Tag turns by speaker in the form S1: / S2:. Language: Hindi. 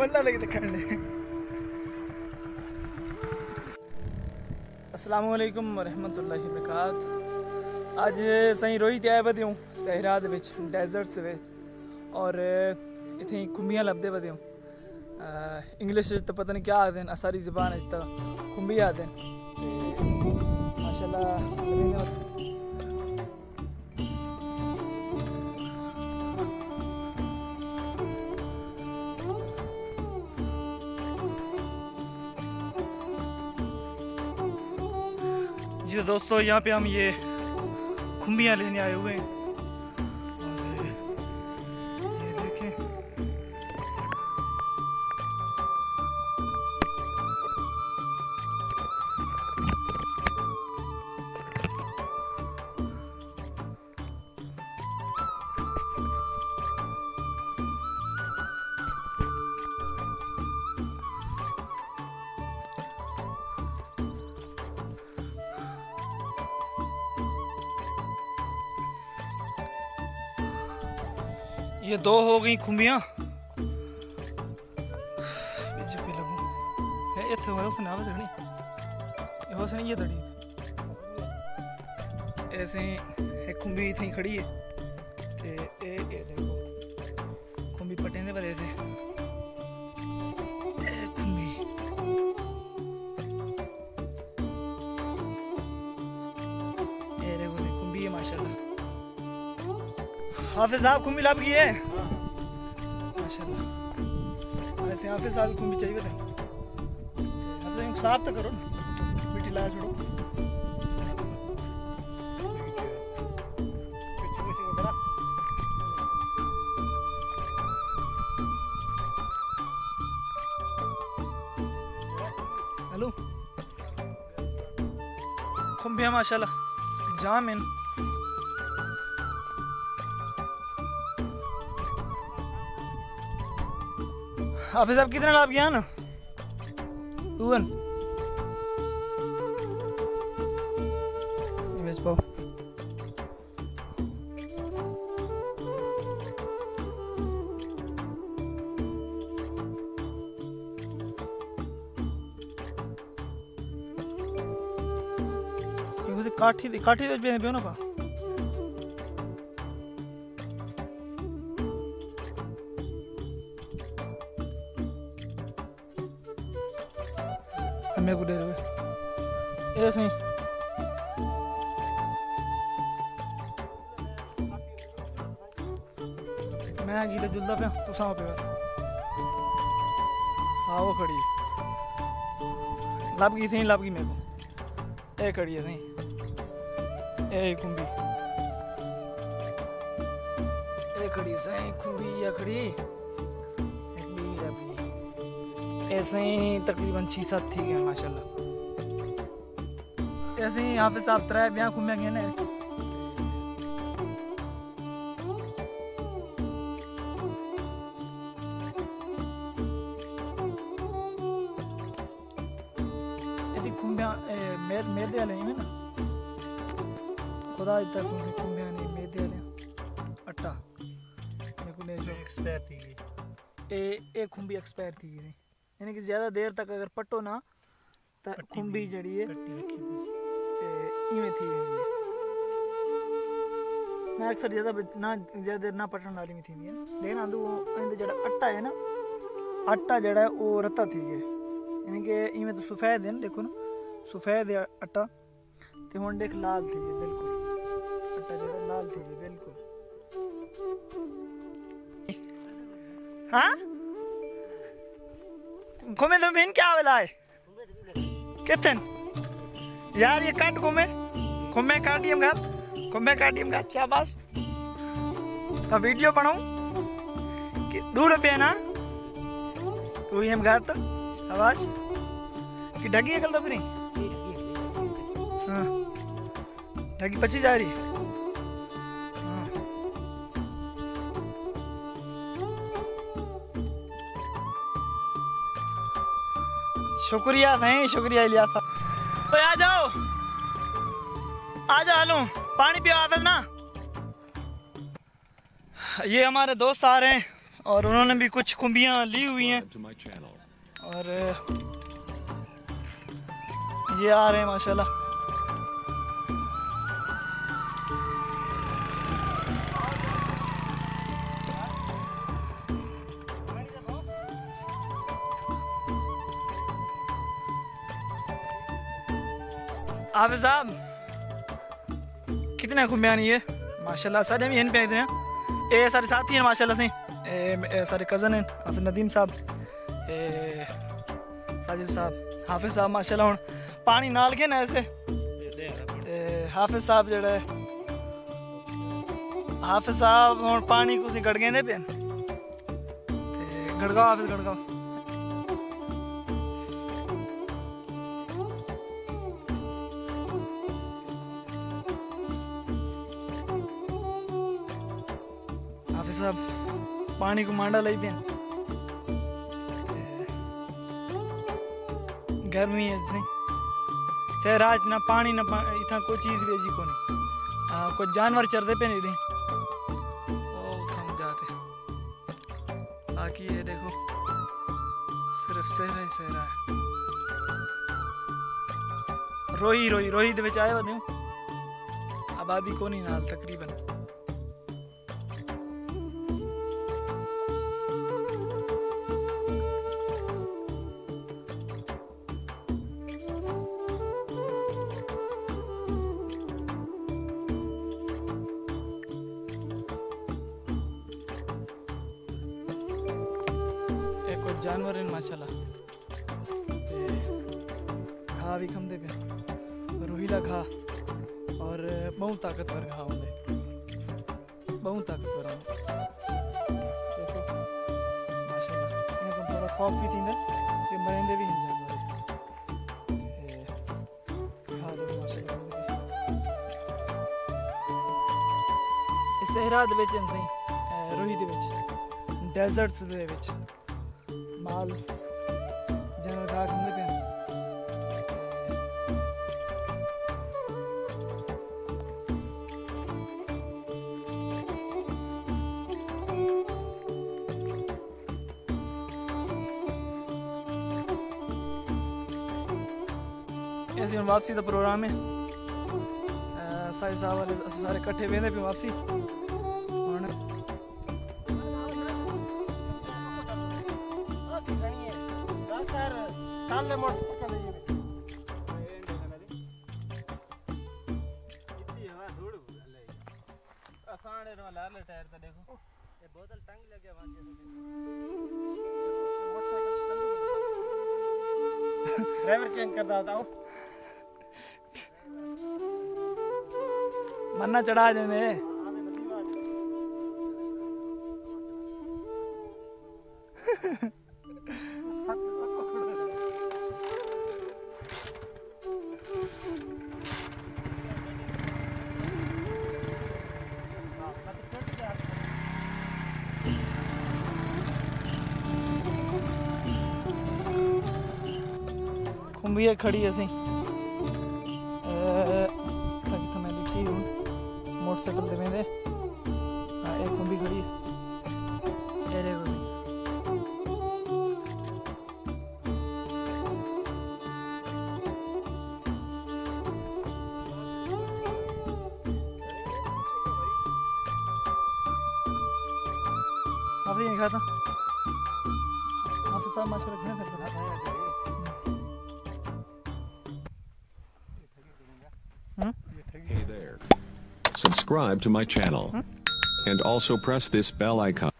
S1: मल्ला लगे दिखाने। अस्सलाम वालेकुम रहमतुल्लाहि व बरकात। आज सही रोहित आए बदे हूँ सहरा डेजर्ट्स और इतनी खुम्बियाँ लभदे बदे हूँ। इंग्लिश तो पता नहीं क्या आते हैं, असारी ज़बान तो खुम्बी आते हैं माशाल्लाह। जी दोस्तों, यहाँ पे हम ये खुम्बियाँ लेने आए हुए हैं। ये देखें, ये दो हो गई खुम्बियाँ। ये धड़ी ऐसे एक खुम्बी थी खड़ी है ते ए देखो खुम्बी पटेंदे बदे थे खुम्बी। ये देखो से खुम्बी है माशाल्लाह। हाफिज साहब खुम्बी लाभ की है माशाल्लाह। ऐसे हाफिज साहब की खुम्बी चाहिए थे। साफ तो करो ना, मिट्टी ला छोड़ो। हेलो खुम्बियाँ माशाल्लाह जाम इन। हाफिज साहब कितने लाभ किया ना टूवन बेच पाओ। काठी काठी दे पे ना पा हमें को दे दे ऐसे ही। मैं गीता जुलदा पे तू साव पे हाँ वो खड़ी लब गई थी, लब गई मेरे को ए खड़ी है नहीं ए खुम्बी ए खड़ी सही खुम्बी या खड़ी ऐसे ही तकरीबन 6-7 थी गए माशाल्लाह। ऐसे ही यहाँ पे साहब 3 ब्याह खुम्बियाँ गए ना। यदि खुम्बियाँ मैदे वाले हैं ना, खुदा की तरफ से खुम्बियाँ नहीं मैदे वाले आटा मेरे को नहीं एक्सपायर थी ए खुम्बी एक्सपायर थी गई, यानी कि ज़्यादा देर तक अगर पट्टो ना तो खुम्बी जड़ी है इवें थी गई। मैं अक्सर ज़्यादा देर ना पटन वाली में थी है, लेकिन आंदू वो जड़ा आटा है ना, आटा जड़ा है वो रत्ता थी गया, यानी कि इवें तो सफ़ेद है ना, देखो ना सफ़ेद है आटा तो हुण देख लाल थी गई बिल्कुल, आटा जड़ा लाल थी गई बिल्कुल। हाँ घूमे तो बिन क्या वाला है कितन यार ये काट घूमे घूमे काटियम घात शाबाश। अब वीडियो बनाऊं कि 2 रुपये ना तू ये घात शाबाश कि ढगी कल तो फिर हाँ ढगी 25 जा रही है। शुक्रिया नहीं शुक्रिया लिया था। तो आ जाओ हलो पानी पियो हाफिज ना। ये हमारे दोस्त आ रहे हैं और उन्होंने भी कुछ खुम्बियाँ ली हुई हैं और ये आ रहे हैं माशाल्लाह। हाफिज साहब कितने खुम्बियाँ नहीं है माशाल्लाह, सारे भी पे इतने ये सारे साथी हैं माशाल्लाह से, सारे कज़न हैं। हाफिज नदीम साहब, साजिद साहब, हाफिज साहब माशाल्लाह हुण पानी नाल के ना ऐसे हाफिज साहब जड़े हाफिज साहब हुण पानी कुछ गड़गे ने पे गड़गाओ हाफिज गड़गाओ। हाफिज साहब पानी को मांडा लाई पे गर्मी है सही सहराज ना पानी ना इतना कोई चीज बेची को नहीं। कुछ जानवर चरते पे नहीं रहे थम जाते, बाकी ये देखो सिर्फ सहरा ही सहरा है। रोही रोही रोही दे विच आया वा आबादी को नहीं नाल तकरीबन। कुछ जानवर हैं माशाल्लाह ते घा भी खंदे पे रोहीला घा और बहुत ताकतवर घा होंगे, बहुत ताकतवर है देखो माशाल्लाह। इनको थोड़ा खौफ भी थींदे कि मरेंदे भी हैं जानवर घा दे माशाल्लाह। इस सहरा दे विच सही रोही दे विच डेजर्ट्स दे विच माल जानवर घा खंदे पे ऐसे वापसी का प्रोग्राम है। सारे साहब वाले सारे कट्ठे वेंदे पे वापसी
S2: ड्राइवर चेंज कर दाता हूँ
S1: मन्ना चढ़ा देने खुम्बिया खड़ी असी मैं लिखी हूँ मोटरसाइकिल दे मेरे एक खुम्बी खड़ी ये देखो सी हाफिज नहीं खाता हाफिज साहब माशाल्लाह क्या करते हैं।
S3: Hey there. Subscribe to my channel and also press this bell icon.